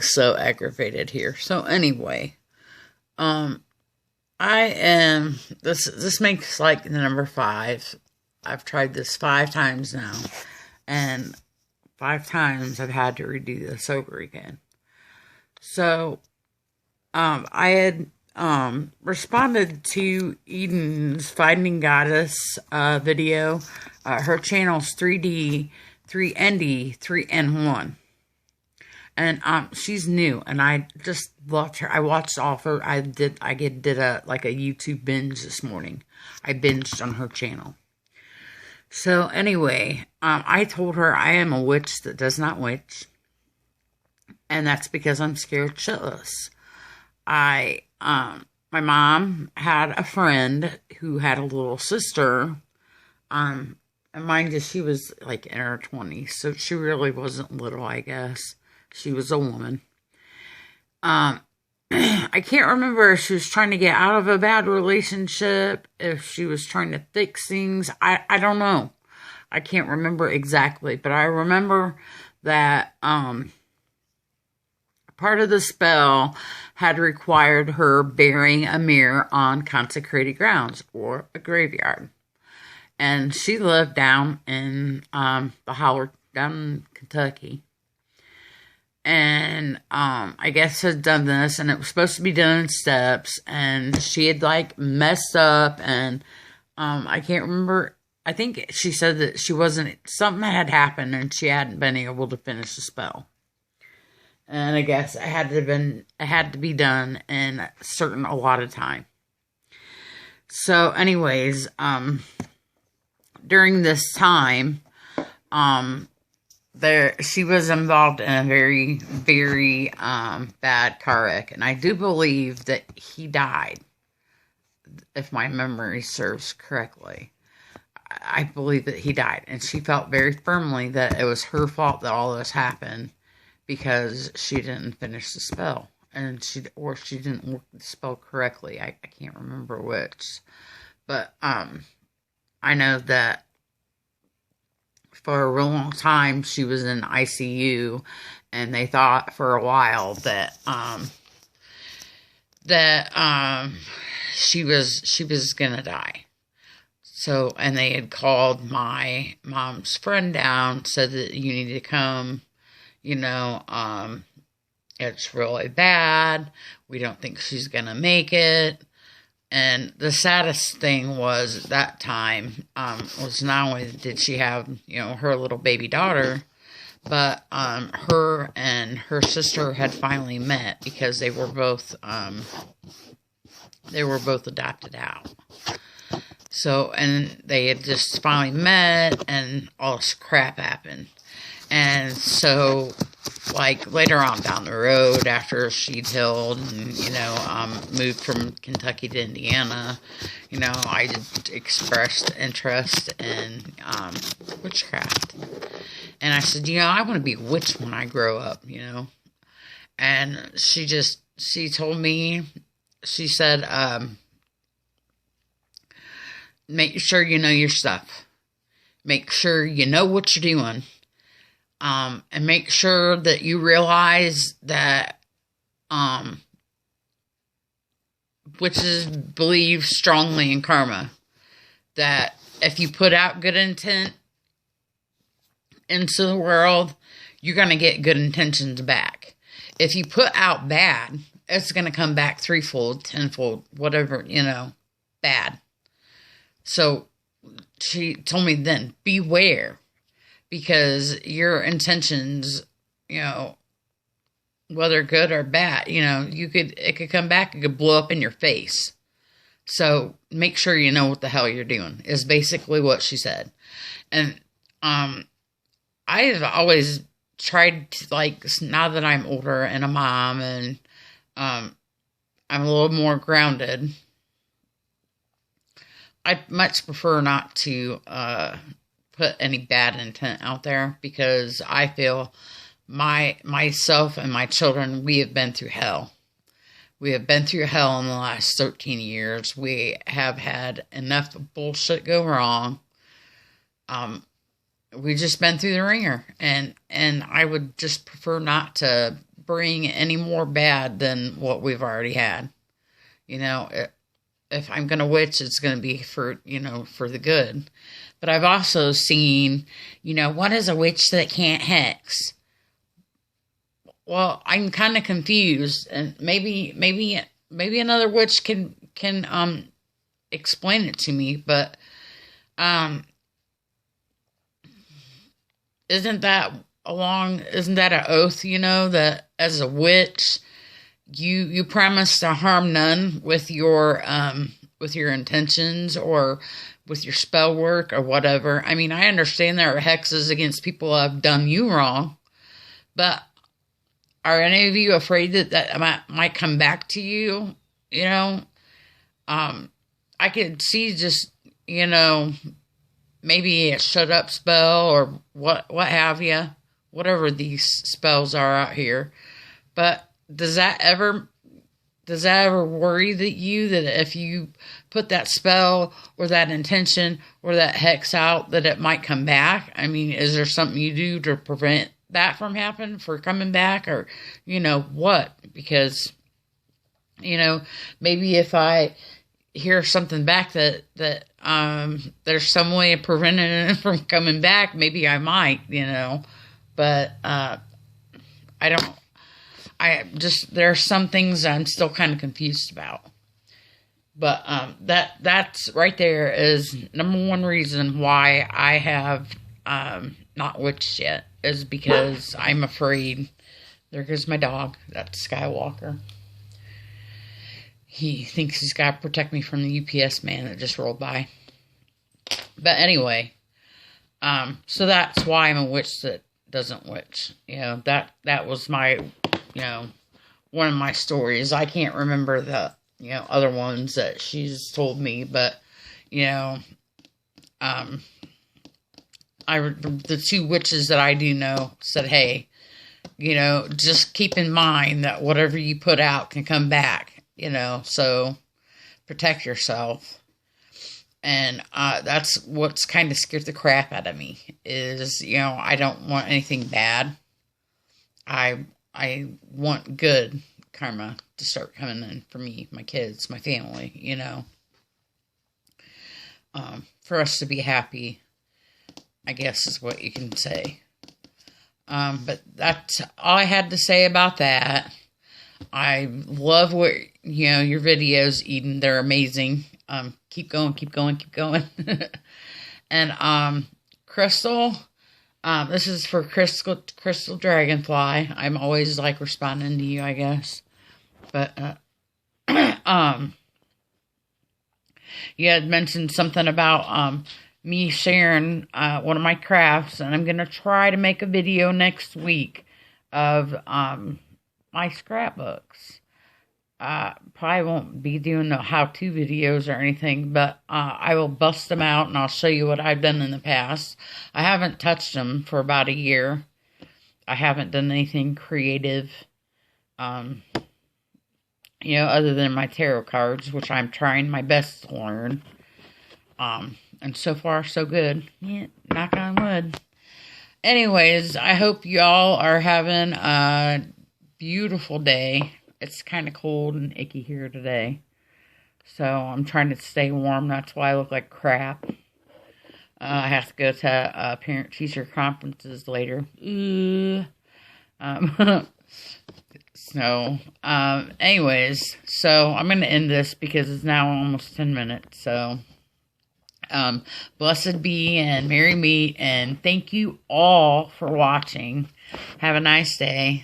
So aggravated here. So anyway, I am this makes like the number 5. I've tried this 5 times now, and 5 times I've had to redo this over again. So I had responded to Eden's Finding Goddess video. Her channel's 3d3nd3n1. And she's new, and I just loved her. I watched all of her. I did a YouTube binge this morning. I binged on her channel. So anyway, I told her I am a witch that does not witch, and that's because I'm scared shitless. My mom had a friend who had a little sister. And mind you, she was like in her 20s, so she really wasn't little, I guess. She was a woman. I can't remember if she was trying to get out of a bad relationship, if she was trying to fix things. I don't know. I can't remember exactly, but I remember that part of the spell had required her burying a mirror on consecrated grounds or a graveyard. And she lived down in the holler down in Kentucky. And I guess had done this, and it was supposed to be done in steps, and she had like messed up, and I can't remember. I think she said that something had happened and she hadn't been able to finish the spell. And I guess it had to be done in a lot of time. So anyways, during this time, she was involved in a very, very bad car wreck, and I do believe that he died, if my memory serves correctly. I believe that he died, and she felt very firmly that it was her fault that all this happened because she didn't finish the spell, and she didn't work the spell correctly. I can't remember which, but I know that for a real long time she was in ICU, and they thought for a while that she was gonna die. So, and they had called my mom's friend down, said that you need to come, it's really bad. We don't think she's gonna make it. And the saddest thing was at that time, was not only did she have, her little baby daughter, but her and her sister had finally met because they were both adopted out. So, and they had just finally met, and all this crap happened. And so, like, later on down the road, after she'd healed and, moved from Kentucky to Indiana, I just expressed interest in witchcraft. And I said, I want to be a witch when I grow up, And she told me, she said, make sure you know your stuff. Make sure you know what you're doing. And make sure that you realize that witches believe strongly in karma. That if you put out good intent into the world, you're going to get good intentions back. If you put out bad, it's going to come back 3-fold, 10-fold, whatever, bad. So she told me then, beware. Because your intentions, whether good or bad, it could come back, it could blow up in your face. So make sure you know what the hell you're doing, is basically what she said. And I've always tried to, now that I'm older and a mom and I'm a little more grounded, I much prefer not to put any bad intent out there, because I feel myself and my children, we have been through hell. We have been through hell in the last 13 years. We have had enough bullshit go wrong. We've just been through the ringer, and I would just prefer not to bring any more bad than what we've already had. You know, if I'm going to witch, it's going to be for, you know, for the good. But I've also seen, you know, what is a witch that can't hex? Well, I'm kind of confused, and maybe another witch can explain it to me. But isn't that an oath? You know, that as a witch, you promise to harm none with your intentions or with your spell work or whatever. I mean, I understand there are hexes against people who have done you wrong, but are any of you afraid that might come back to you? You know, I could see just, you know, maybe a shut up spell or what have you, whatever these spells are out here. But does that ever worry you that if you put that spell or that intention or that hex out, that it might come back? I mean, is there something you do to prevent that from happening, for coming back, or, you know, what? Because, you know, maybe if I hear something back that there's some way of preventing it from coming back, maybe I might, you know, but there are some things I'm still kind of confused about. But that's right there is number one reason why I have not witched yet, is because I'm afraid. There goes my dog. That's Skywalker. He thinks he's got to protect me from the UPS man that just rolled by. But anyway, so that's why I'm a witch that doesn't witch. You know, that was my, you know, one of my stories. I can't remember the, you know, other ones that she's told me, but, you know, the two witches that I do know said, hey, you know, just keep in mind that whatever you put out can come back, you know, so protect yourself. And that's what's kind of scared the crap out of me, is, you know, I don't want anything bad. I want good karma to start coming in for me, my kids, my family, you know. For us to be happy, I guess is what you can say. But that's all I had to say about that. I love what, you know, your videos, Eden. They're amazing. Keep going, keep going, keep going. And Crystal, this is for Crystal Dragonfly. I'm always like responding to you, I guess. But you had mentioned something about me sharing one of my crafts, and I'm gonna try to make a video next week of my scrapbooks. Probably won't be doing no how-to videos or anything, but I will bust them out and I'll show you what I've done in the past. I haven't touched them for about a year. I haven't done anything creative, you know, other than my tarot cards, which I'm trying my best to learn. And so far, so good. Yeah, knock on wood. Anyways, I hope y'all are having a beautiful day. It's kind of cold and icky here today. So I'm trying to stay warm. That's why I look like crap. I have to go to parent-teacher conferences later. So, anyways, so I'm going to end this because it's now almost 10 minutes. So, blessed be and merry meet, and thank you all for watching. Have a nice day.